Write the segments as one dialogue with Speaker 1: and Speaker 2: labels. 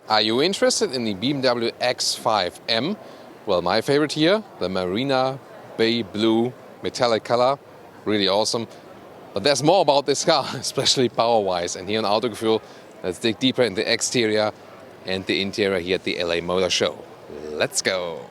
Speaker 1: Are you interested in the BMW X5M? Well, my favorite here, the Marina Bay Blue metallic color, really awesome. But there's more about this car, especially power-wise. And here on Autogefuehl, let's dig deeper in the exterior and the interior here at the LA Motor Show. Let's go!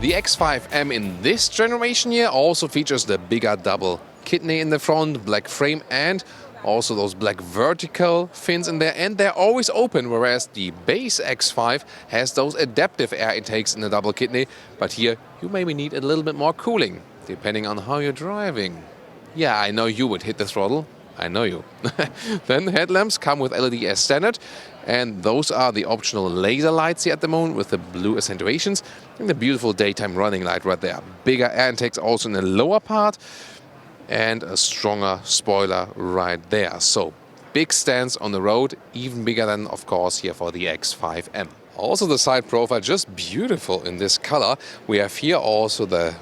Speaker 1: The X5M in this generation here also features the bigger double kidney in the front, black frame, and also those black vertical fins in there, and they're always open, whereas the base X5 has those adaptive air intakes in the double kidney, but here you maybe need a little bit more cooling, depending on how you're driving. Yeah, I know you would hit the throttle. I know you. Then headlamps come with LED as standard, and those are the optional laser lights here at the moment with the blue accentuations and the beautiful daytime running light right there. Bigger air intakes also in the lower part and a stronger spoiler right there. So big stance on the road, even bigger than of course here for the X5M. Also the side profile just beautiful in this color. We have here also the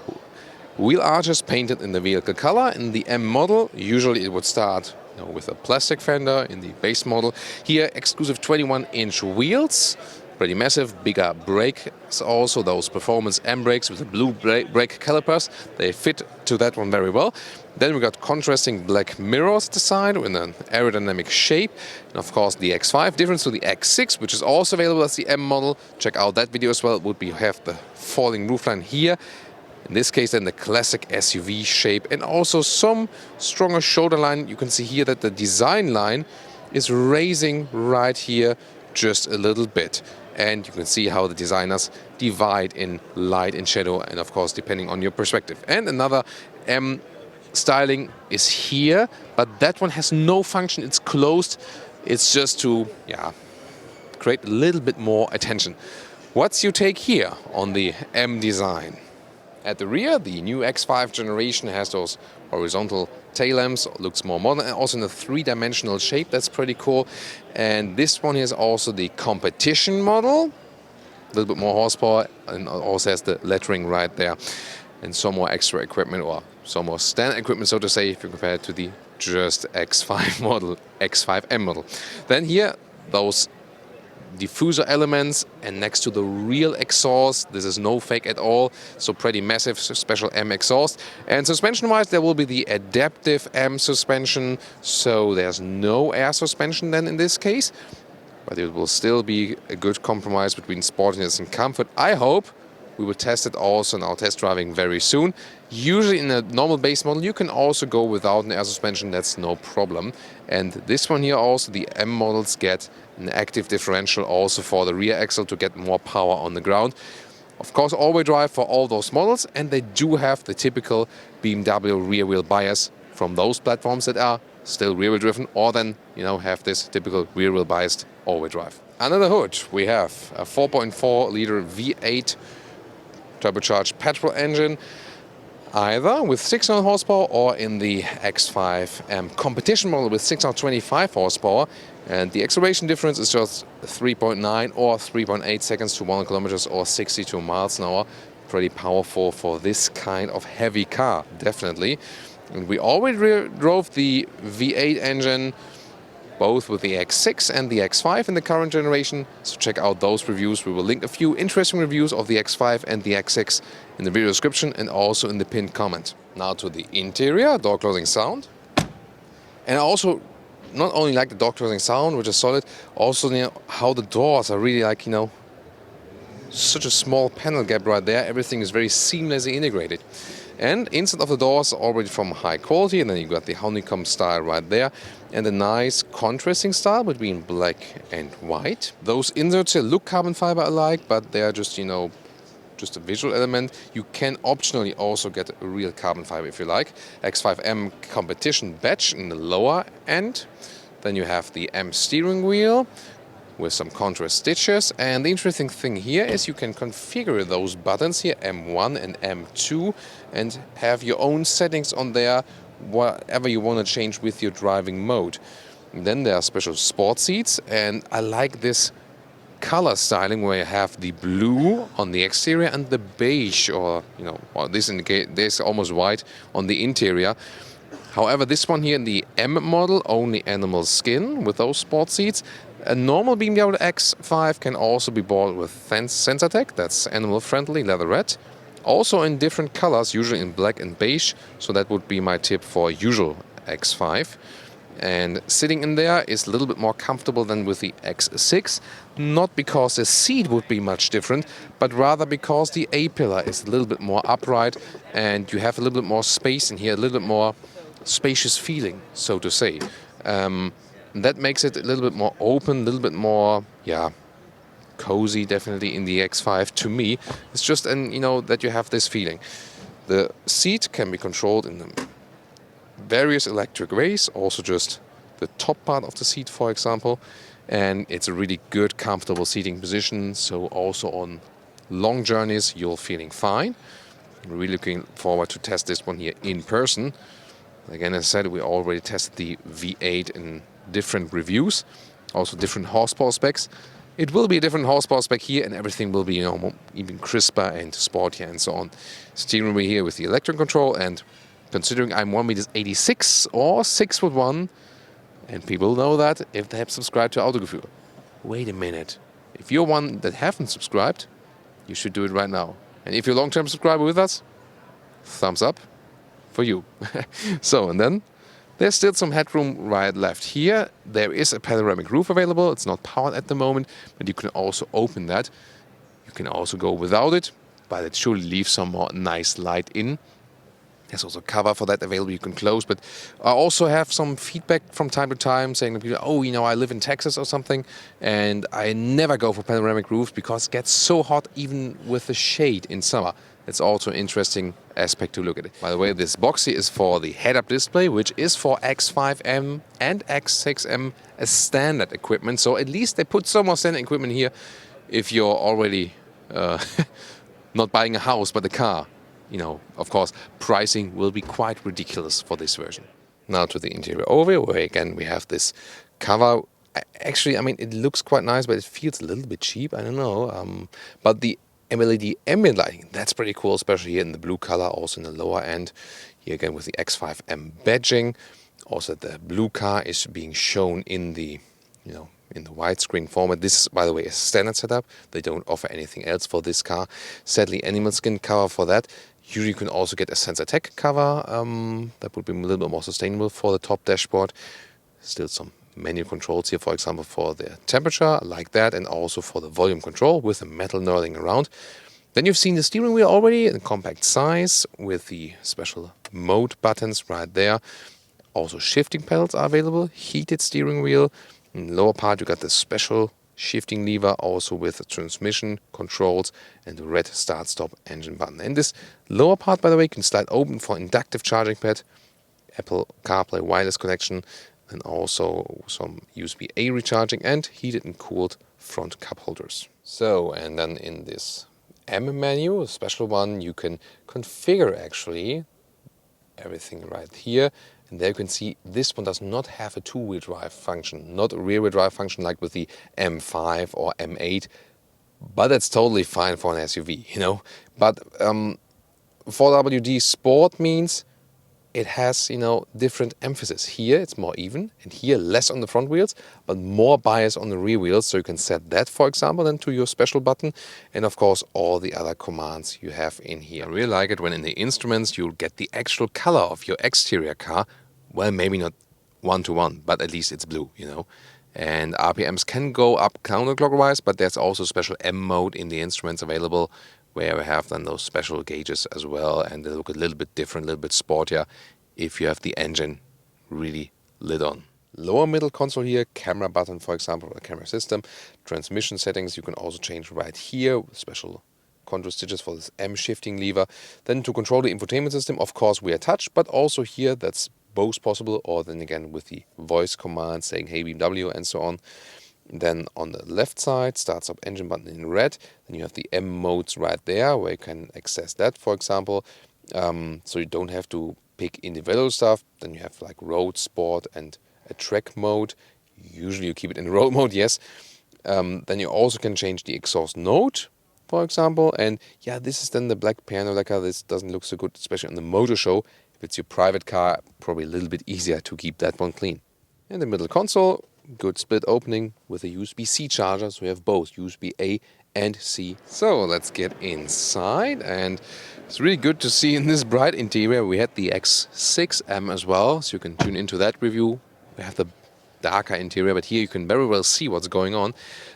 Speaker 1: wheel arches painted in the vehicle color. In the M model, usually it would start with a plastic fender. In the base model, here exclusive 21-inch wheels, pretty massive, bigger brakes also, those performance M brakes with the blue brake calipers. They fit to that one very well. Then we got contrasting black mirrors at the side with an aerodynamic shape. And of course the X5, difference to the X6, which is also available as the M model. Check out that video as well. It would be have the falling roofline here. In this case then the classic SUV shape and also some stronger shoulder line. You can see here that the design line is raising right here just a little bit. And you can see how the designers divide in light and shadow, and of course depending on your perspective. And another M styling is here, but that one has no function. It's closed. It's just to create a little bit more attention. What's your take here on the M design? At the rear, the new X5 generation has those horizontal tail lamps, looks more modern, and also in a three-dimensional shape. That's pretty cool. And this one is also the competition model, a little bit more horsepower, and also has the lettering right there, and some more extra equipment, or some more standard equipment, so to say, if you compare it to the just X5 model, X5M model. Then here, those diffuser elements, and next to the real exhaust, this is no fake at all, so pretty massive special M exhaust. And suspension wise, there will be the adaptive M suspension, so there's no air suspension then in this case, but it will still be a good compromise between sportiness and comfort. I hope we will test it also in our test driving very soon. Usually in a normal base model you can also go without an air suspension, that's no problem. And this one here also, the M models get an active differential also for the rear axle to get more power on the ground. Of course all-wheel drive for all those models, and they do have the typical BMW rear wheel bias from those platforms that are still rear wheel driven, or then have this typical rear wheel biased all-wheel drive. Under the hood we have a 4.4 liter V8 turbocharged petrol engine, either with 600 horsepower or in the X5M competition model with 625 horsepower. And the acceleration difference is just 3.9 or 3.8 seconds to 100 kilometers or 62 miles an hour. Pretty powerful for this kind of heavy car, definitely. And we already drove the V8 engine both with the X6 and the X5 in the current generation, so check out those reviews. We will link a few interesting reviews of the X5 and the X6 in the video description and also in the pinned comment. Now to the interior, door closing sound. And I also not only like the door closing sound, which is solid, also how the doors are really like, such a small panel gap right there. Everything is very seamlessly integrated. And inside of the doors already from high quality, and then you got the honeycomb style right there, and a nice contrasting style between black and white. Those inserts here look carbon fiber alike, but they are just, you know, just a visual element. You can optionally also get a real carbon fiber if you like. X5M competition badge in the lower end. Then you have the M steering wheel with some contrast stitches, and the interesting thing here is you can configure those buttons here, M1 and M2, and have your own settings on there, whatever you want to change with your driving mode. And then there are special sport seats, and I like this color styling where you have the blue on the exterior and the beige, or you know, well, this almost white on the interior. However, this one here in the M model, only animal skin with those sport seats. A normal BMW X5 can also be bought with sensor tech, that's animal friendly, leatherette. Also in different colors, usually in black and beige, so that would be my tip for usual X5. And sitting in there is a little bit more comfortable than with the X6, not because the seat would be much different, but rather because the A-pillar is a little bit more upright and you have a little bit more space in here, a little bit more spacious feeling, so to say. That makes it a little bit more open, a little bit more, yeah, cozy, definitely in the X5 to me. It's just, you know, that you have this feeling. The seat can be controlled in various electric ways, also just the top part of the seat, for example. And it's a really good, comfortable seating position. So also on long journeys, you're feeling fine. I'm really looking forward to test this one here in person. Again, as I said, we already tested the V8 in different reviews, also different horsepower specs. It will be a different horsepower spec here, and everything will be, you know, even crisper and sportier and so on. Steering wheel here with the electric control, and considering I'm 1m86 or 6'1", and people know that if they have subscribed to Autogefuehl. Wait a minute. If you're one that haven't subscribed, you should do it right now. And if you're a long-term subscriber with us, thumbs up for you. So, and then there's still some headroom right left here. There is a panoramic roof available. It's not powered at the moment, but you can also open that. You can also go without it, but it should leave some more nice light in. There's also a cover for that available you can close, but I also have some feedback from time to time saying, oh, you know, I live in Texas or something, and I never go for panoramic roofs because it gets so hot even with the shade in summer. It's also an interesting aspect to look at it. By the way, this box here is for the head-up display, which is for X5M and X6M as standard equipment. So at least they put some more standard equipment here if you're already not buying a house but a car. You know, of course, pricing will be quite ridiculous for this version. Now to the interior overview, where again we have this cover. Actually, I mean, it looks quite nice, but it feels a little bit cheap. I don't know. But the LED ambient lighting, that's pretty cool, especially here in the blue color, also in the lower end. Here again with the X5M badging. Also the blue car is being shown in the, you know, in the widescreen format. This is, by the way, a standard setup. They don't offer anything else for this car. Sadly, animal skin cover for that. Usually you can also get a sensor tech cover. That would be a little bit more sustainable for the top dashboard. Still some manual controls here, for example, for the temperature, like that, and also for the volume control with the metal knurling around. Then you've seen the steering wheel already in compact size with the special mode buttons right there. Also shifting pedals are available, heated steering wheel. In the lower part you got the special shifting lever, also with the transmission controls and the red start-stop engine button. And this lower part, by the way, can slide open for inductive charging pad, Apple CarPlay wireless connection, and also some USB-A recharging and heated and cooled front cup holders. So, and then in this M menu, a special one, you can configure actually everything right here. And there you can see this one does not have a two-wheel drive function, not a rear-wheel drive function like with the M5 or M8, but that's totally fine for an SUV, you know. But 4WD Sport means it has, you know, different emphasis. Here it's more even, and here less on the front wheels, but more bias on the rear wheels. So you can set that, for example, then to your special button. And of course, all the other commands you have in here. I really like it when in the instruments you'll get the actual color of your exterior car. Well, maybe not 1-to-1, but at least it's blue, you know. And RPMs can go up counterclockwise, but there's also special M mode in the instruments available where we have then those special gauges as well, and they look a little bit different, a little bit sportier if you have the engine really lit on. Lower middle console here, camera button for example, or camera system, transmission settings you can also change right here, special control stitches for this M shifting lever. Then to control the infotainment system, of course we are touch, but also here that's both possible, or then again with the voice command saying hey BMW and so on. Then on the left side, starts up engine button in red. Then you have the M modes right there where you can access that, for example. So you don't have to pick individual stuff. Then you have like road, sport and a track mode. Usually you keep it in road mode, yes. Then you also can change the exhaust note, for example. And yeah, this is then the black piano lacquer. This doesn't look so good, especially on the motor show. If it's your private car, probably a little bit easier to keep that one clean. In the middle console, good split opening with a USB-C charger, so we have both USB-A and C. So let's get inside, and it's really good to see in this bright interior. We had the X6M as well, so you can tune into that review. We have the darker interior, but here you can very well see what's going on.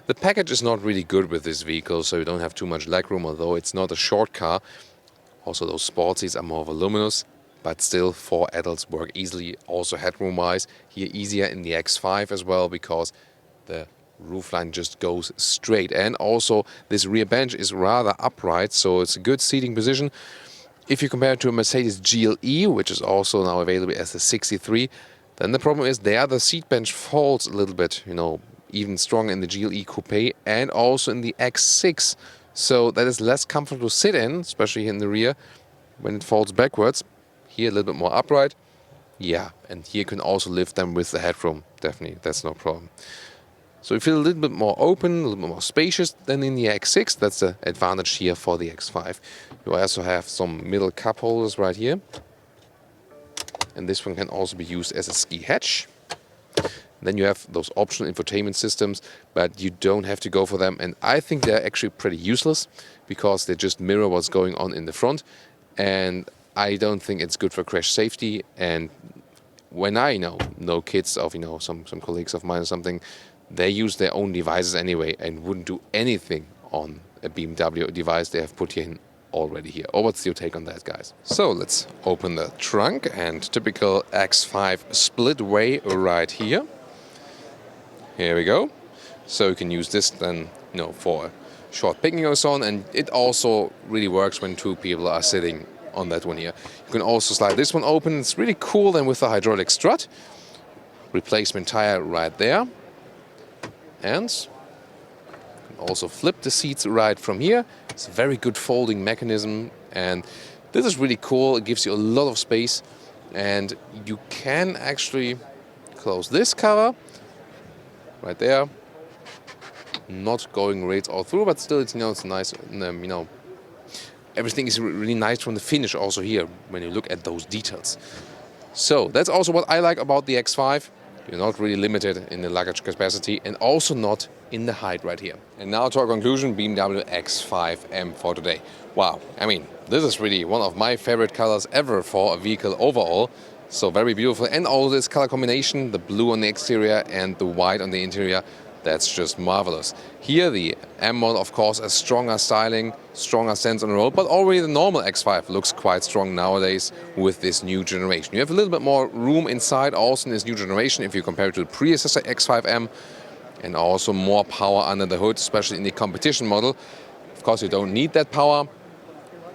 Speaker 1: The package is not really good with this vehicle, so you don't have too much legroom, although it's not a short car. Also those sport seats are more voluminous, but still 4 adults work easily. Also headroom wise, here easier in the X5 as well, because the roofline just goes straight. And also this rear bench is rather upright, so it's a good seating position. If you compare it to a Mercedes GLE, which is also now available as the 63, then the problem is there the seat bench falls a little bit, you know, even stronger in the GLE Coupe and also in the X6. So that is less comfortable to sit in, especially in the rear when it falls backwards. Here a little bit more upright. Yeah, and here you can also lift them with the headroom. Definitely, that's no problem. So you feel a little bit more open, a little bit more spacious than in the X6. That's the advantage here for the X5. You also have some middle cup holders right here. And this one can also be used as a ski hatch. Then you have those optional infotainment systems, but you don't have to go for them. And I think they're actually pretty useless because they just mirror what's going on in the front. And I don't think it's good for crash safety. And when I know kids of some colleagues of mine or something, they use their own devices anyway and wouldn't do anything on a BMW device they have put in already here. Or what's your take on that, guys? So let's open the trunk, and typical X5 split way right here. Here we go. So you can use this then for short picnic or so on, and it also really works when 2 people are sitting on that one here. You can also slide this one open. It's really cool then with the hydraulic strut. Replacement tire right there. And you can also flip the seats right from here. It's a very good folding mechanism, and this is really cool. It gives you a lot of space, and you can actually close this cover right there. Not going right all through, but still it's it's nice. Everything is really nice from the finish also here when you look at those details. So that's also what I like about the X5. You're not really limited in the luggage capacity and also not in the height right here. And now to our conclusion, BMW X5M for today. Wow, I mean, this is really one of my favorite colors ever for a vehicle overall. So very beautiful, and all this color combination, the blue on the exterior and the white on the interior, that's just marvelous. Here the M model, of course, a stronger styling, stronger sense on the road, but already the normal X5 looks quite strong nowadays with this new generation. You have a little bit more room inside also in this new generation if you compare it to the predecessor X5M, and also more power under the hood, especially in the competition model. Of course, you don't need that power.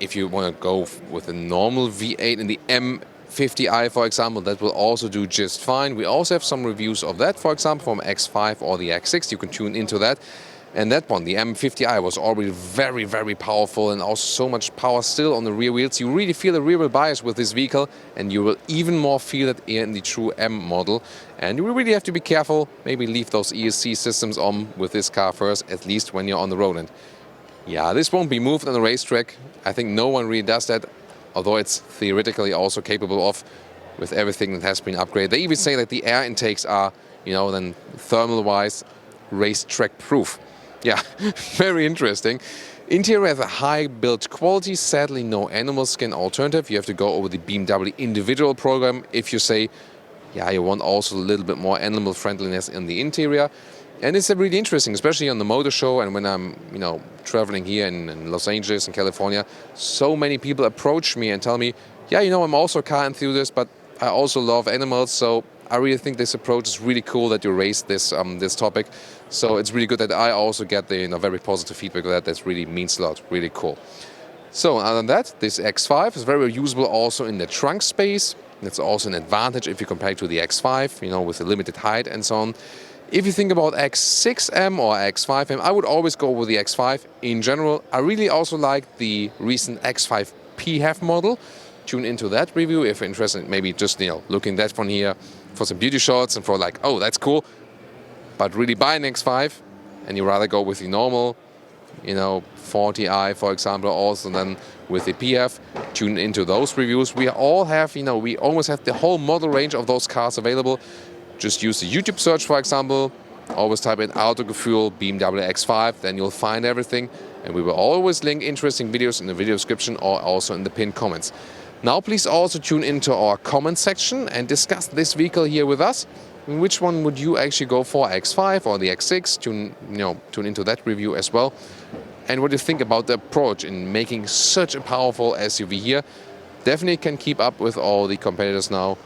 Speaker 1: If you want to go with a normal V8 in the M50i, for example, that will also do just fine. We also have some reviews of that, for example, from X5 or the X6. You can tune into that. And that one, the M50i, was already very, very powerful, and also so much power still on the rear wheels. You really feel the rear wheel bias with this vehicle, and you will even more feel it in the true M model. And you really have to be careful. Maybe leave those ESC systems on with this car first, at least when you're on the road. And yeah, this won't be moved on the racetrack. I think no one really does that, although it's theoretically also capable of with everything that has been upgraded. They even say that the air intakes are, then thermal-wise, racetrack proof. Yeah, very interesting. Interior has a high build quality, sadly no animal skin alternative. You have to go over the BMW individual program if you say, yeah, you want also a little bit more animal friendliness in the interior. And it's really interesting, especially on the motor show and when I'm, traveling here in Los Angeles and California. So many people approach me and tell me, yeah, I'm also a car enthusiast, but I also love animals. So I really think this approach is really cool that you raised this this topic. So it's really good that I also get the very positive feedback of that. That really means a lot. Really cool. So other than that, this X5 is very usable also in the trunk space. That's also an advantage if you compare it to the X5, with the limited height and so on. If you think about X6M or X5M, I would always go with the X5 in general. I really also like the recent X5 PHEV model. Tune into that review if you're interested in maybe just, looking that one here for some beauty shots and for like, oh, that's cool. But really buy an X5 and you rather go with the normal, 40i, for example, also then with the PHEV. Tune into those reviews. We all have, we almost have the whole model range of those cars available. Just use the YouTube search, for example. Always type in Autogefuehl BMW X5, then you'll find everything. And we will always link interesting videos in the video description or also in the pinned comments. Now please also tune into our comment section and discuss this vehicle here with us. Which one would you actually go for, X5 or the X6? Tune into that review as well. And what do you think about the approach in making such a powerful SUV here? Definitely can keep up with all the competitors now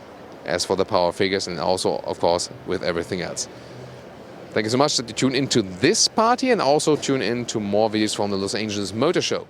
Speaker 1: as for the power figures and also, of course, with everything else. Thank you so much that you tune into this party and also tune in to more videos from the Los Angeles Motor Show.